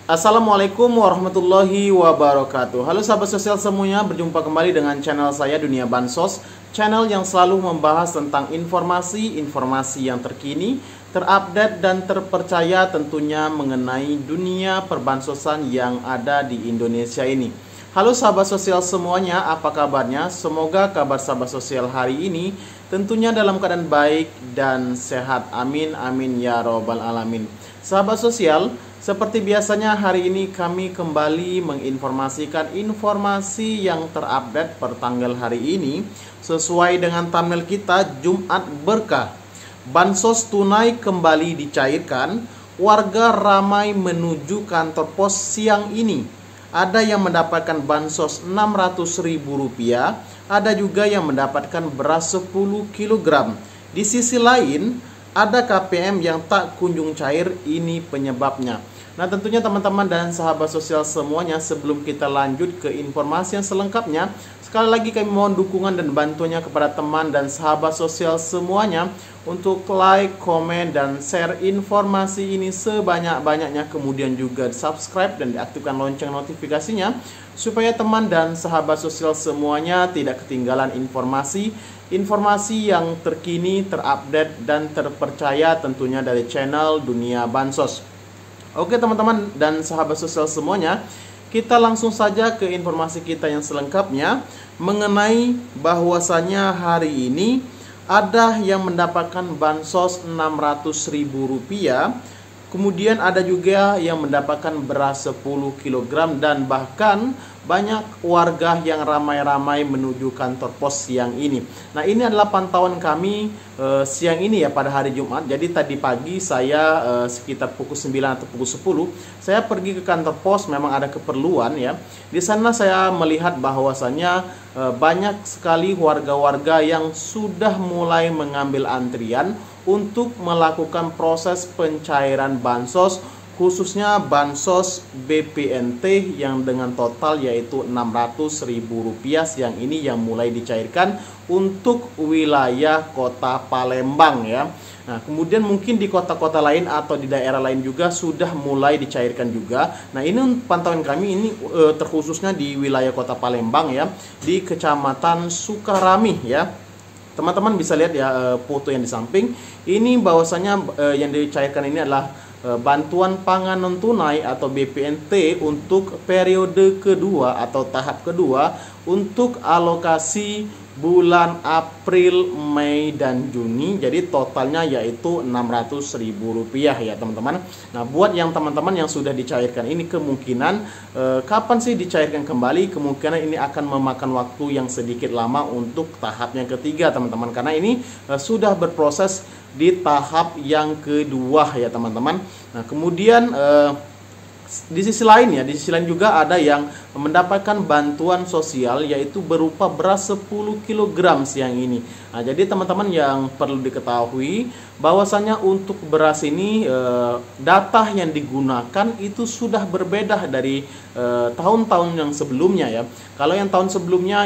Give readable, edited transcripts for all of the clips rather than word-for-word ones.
Assalamualaikum warahmatullahi wabarakatuh. Halo sahabat sosial semuanya, berjumpa kembali dengan channel saya Dunia Bansos, channel yang selalu membahas tentang informasi-informasi yang terkini, terupdate dan terpercaya tentunya mengenai dunia perbansosan yang ada di Indonesia ini. Halo sahabat sosial semuanya, apa kabarnya? Semoga kabar sahabat sosial hari ini tentunya dalam keadaan baik dan sehat. Amin, amin ya robbal alamin. Sahabat sosial, seperti biasanya hari ini kami kembali menginformasikan informasi yang terupdate per tanggal hari ini sesuai dengan thumbnail kita, Jumat Berkah. Bansos tunai kembali dicairkan, warga ramai menuju kantor pos siang ini. Ada yang mendapatkan bansos Rp600.000, ada juga yang mendapatkan beras 10 kg. Di sisi lain, ada KPM yang tak kunjung cair, ini penyebabnya. Nah tentunya teman-teman dan sahabat sosial semuanya, sebelum kita lanjut ke informasi yang selengkapnya, sekali lagi kami mohon dukungan dan bantuannya kepada teman dan sahabat sosial semuanya untuk like, komen, dan share informasi ini sebanyak-banyaknya. Kemudian juga subscribe dan diaktifkan lonceng notifikasinya supaya teman dan sahabat sosial semuanya tidak ketinggalan informasi yang terkini, terupdate, dan terpercaya tentunya dari channel Dunia Bansos. Oke teman-teman dan sahabat sosial semuanya, kita langsung saja ke informasi kita yang selengkapnya mengenai bahwasannya hari ini ada yang mendapatkan bansos Rp600.000, kemudian ada juga yang mendapatkan beras 10 kg, dan bahkan banyak warga yang ramai-ramai menuju kantor pos siang ini. Nah ini adalah pantauan kami siang ini ya, pada hari Jumat. Jadi tadi pagi saya sekitar pukul 9 atau pukul 10 saya pergi ke kantor pos, memang ada keperluan ya. Di sana saya melihat bahwasannya banyak sekali warga-warga yang sudah mulai mengambil antrian untuk melakukan proses pencairan bansos, khususnya bansos BPNT yang dengan total yaitu Rp600.000 siang ini yang mulai dicairkan untuk wilayah kota Palembang ya. Nah kemudian mungkin di kota-kota lain atau di daerah lain juga sudah mulai dicairkan juga. Nah ini pantauan kami ini terkhususnya di wilayah kota Palembang ya, di Kecamatan Sukarami ya. Teman-teman bisa lihat ya foto yang di samping ini, bahwasanya yang dicairkan ini adalah bantuan pangan non tunai atau BPNT untuk periode kedua atau tahap kedua untuk alokasi bulan April, Mei, dan Juni. Jadi totalnya yaitu Rp600.000 ya teman-teman. Nah buat yang teman-teman yang sudah dicairkan ini, kemungkinan kapan sih dicairkan kembali, kemungkinan ini akan memakan waktu yang sedikit lama untuk tahap yang ketiga teman-teman, karena ini sudah berproses di tahap yang kedua ya teman-teman. Nah kemudian di sisi lain juga ada yang mendapatkan bantuan sosial yaitu berupa beras 10 kg siang ini. Nah jadi teman-teman yang perlu diketahui bahwasannya untuk beras ini data yang digunakan itu sudah berbeda dari tahun-tahun yang sebelumnya ya. Kalau yang tahun sebelumnya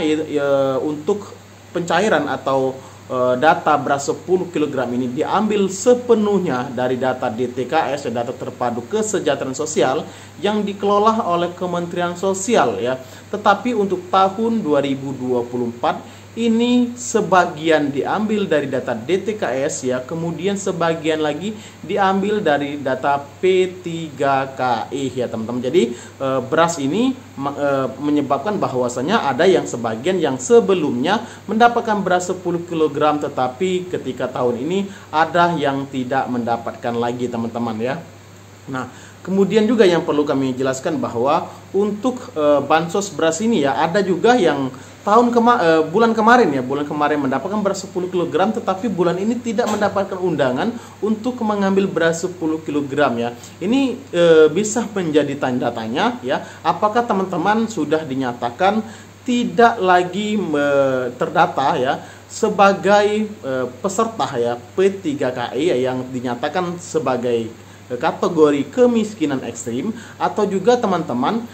untuk pencairan atau data beras 10 kg ini diambil sepenuhnya dari data DTKS, data terpadu kesejahteraan sosial yang dikelola oleh Kementerian Sosial ya. Tetapi untuk tahun 2024 ini sebagian diambil dari data DTKS ya, kemudian sebagian lagi diambil dari data P3KI ya teman-teman. Jadi beras ini menyebabkan bahwasanya ada yang sebagian yang sebelumnya mendapatkan beras 10 kg, tetapi ketika tahun ini ada yang tidak mendapatkan lagi teman-teman ya. Nah kemudian juga yang perlu kami jelaskan bahwa untuk bansos beras ini ya, ada juga yang bulan kemarin mendapatkan beras 10 kg, tetapi bulan ini tidak mendapatkan undangan untuk mengambil beras 10 kg ya. Ini bisa menjadi tanda tanya ya, apakah teman-teman sudah dinyatakan tidak lagi terdata ya sebagai peserta ya P3KI ya, yang dinyatakan sebagai kategori kemiskinan ekstrim, atau juga teman-teman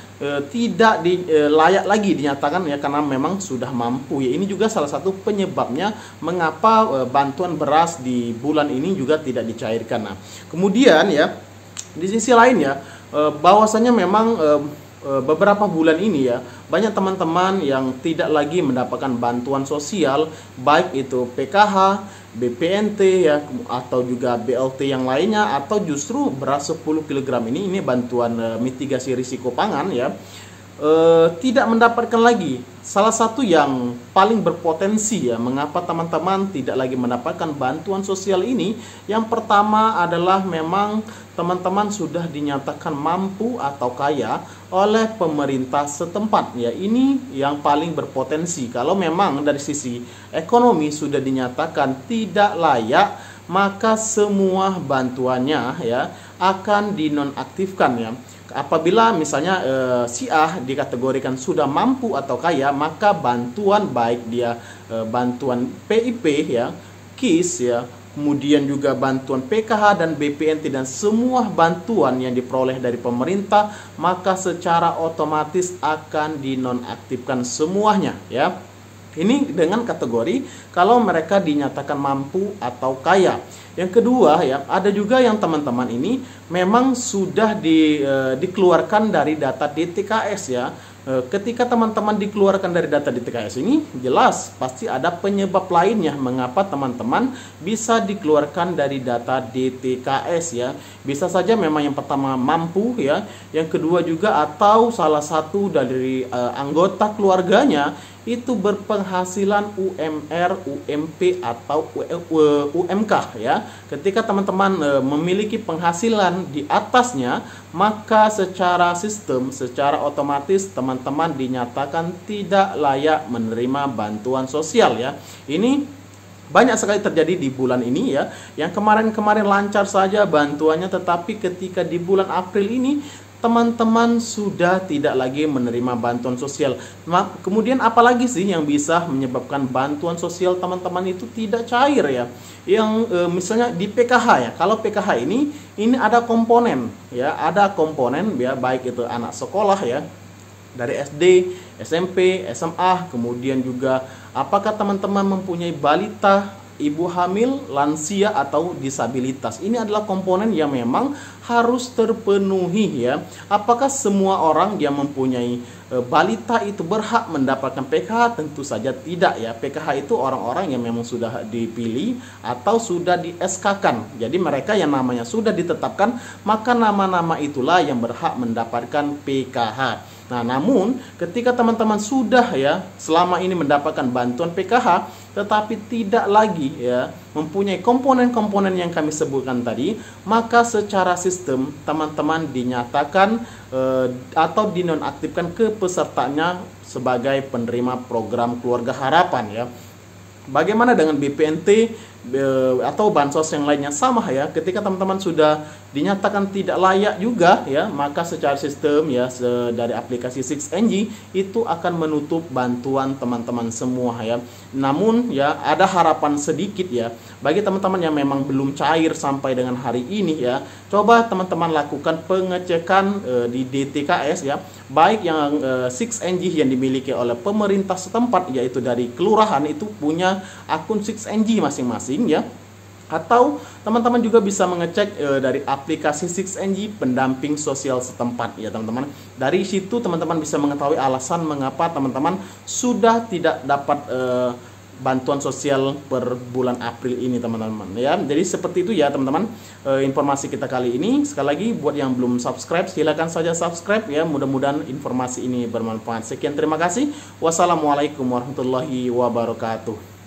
tidak layak lagi dinyatakan ya karena memang sudah mampu ya. Ini juga salah satu penyebabnya mengapa bantuan beras di bulan ini juga tidak dicairkan. Nah kemudian ya di sisi lain ya, bahwasanya memang beberapa bulan ini ya, banyak teman-teman yang tidak lagi mendapatkan bantuan sosial, baik itu PKH, BPNT ya, atau juga BLT yang lainnya, atau justru beras 10 kg ini bantuan mitigasi risiko pangan ya, tidak mendapatkan lagi. Salah satu yang paling berpotensi ya, mengapa teman-teman tidak lagi mendapatkan bantuan sosial ini, yang pertama adalah memang teman-teman sudah dinyatakan mampu atau kaya oleh pemerintah setempat ya. Ini yang paling berpotensi. Kalau memang dari sisi ekonomi sudah dinyatakan tidak layak, maka semua bantuannya ya akan dinonaktifkan ya. Apabila misalnya si A dikategorikan sudah mampu atau kaya, maka bantuan baik dia bantuan PIP ya, KIS ya, kemudian juga bantuan PKH dan BPNT dan semua bantuan yang diperoleh dari pemerintah, maka secara otomatis akan dinonaktifkan semuanya ya. Ini dengan kategori kalau mereka dinyatakan mampu atau kaya. Yang kedua ya, ada juga yang teman-teman ini memang sudah dikeluarkan dari data DTKS ya. Ketika teman-teman dikeluarkan dari data DTKS ini, jelas pasti ada penyebab lainnya mengapa teman-teman bisa dikeluarkan dari data DTKS ya. Bisa saja memang yang pertama mampu ya, yang kedua juga atau salah satu dari anggota keluarganya itu berpenghasilan UMR, UMP atau UMK ya. Ketika teman-teman memiliki penghasilan di atasnya, maka secara sistem, secara otomatis teman-teman dinyatakan tidak layak menerima bantuan sosial ya. Ini banyak sekali terjadi di bulan ini ya. Yang kemarin-kemarin lancar saja bantuannya, tetapi ketika di bulan April ini teman-teman sudah tidak lagi menerima bantuan sosial. Kemudian apalagi sih yang bisa menyebabkan bantuan sosial teman-teman itu tidak cair ya? Yang misalnya di PKH ya. Kalau PKH ini ada komponen ya, ada komponen ya, baik itu anak sekolah ya, dari SD, SMP, SMA, kemudian juga apakah teman-teman mempunyai balita, ibu hamil, lansia atau disabilitas. Ini adalah komponen yang memang harus terpenuhi ya. Apakah semua orang yang mempunyai balita itu berhak mendapatkan PKH? Tentu saja tidak ya. PKH itu orang-orang yang memang sudah dipilih atau sudah di SK-kan. Jadi mereka yang namanya sudah ditetapkan, maka nama-nama itulah yang berhak mendapatkan PKH. Nah, namun ketika teman-teman sudah ya selama ini mendapatkan bantuan PKH, tetapi tidak lagi ya mempunyai komponen-komponen yang kami sebutkan tadi, maka secara sistem teman-teman dinyatakan atau dinonaktifkan kepesertanya sebagai penerima program Keluarga Harapan ya. Bagaimana dengan BPNT atau bansos yang lainnya? Sama ya, ketika teman-teman sudah dinyatakan tidak layak juga ya, maka secara sistem ya dari aplikasi 6NG itu akan menutup bantuan teman-teman semua ya. Namun ya ada harapan sedikit ya bagi teman-teman yang memang belum cair sampai dengan hari ini ya. Coba teman-teman lakukan pengecekan di DTKS ya, baik yang 6NG yang dimiliki oleh pemerintah setempat, yaitu dari kelurahan itu punya akun 6NG masing-masing ya. Atau teman-teman juga bisa mengecek dari aplikasi 6NG pendamping sosial setempat ya teman-teman. Dari situ teman-teman bisa mengetahui alasan mengapa teman-teman sudah tidak dapat bantuan sosial per bulan April ini teman-teman ya. Jadi seperti itu ya teman-teman informasi kita kali ini. Sekali lagi buat yang belum subscribe, silakan saja subscribe ya. Mudah-mudahan informasi ini bermanfaat. Sekian, terima kasih. Wassalamualaikum warahmatullahi wabarakatuh.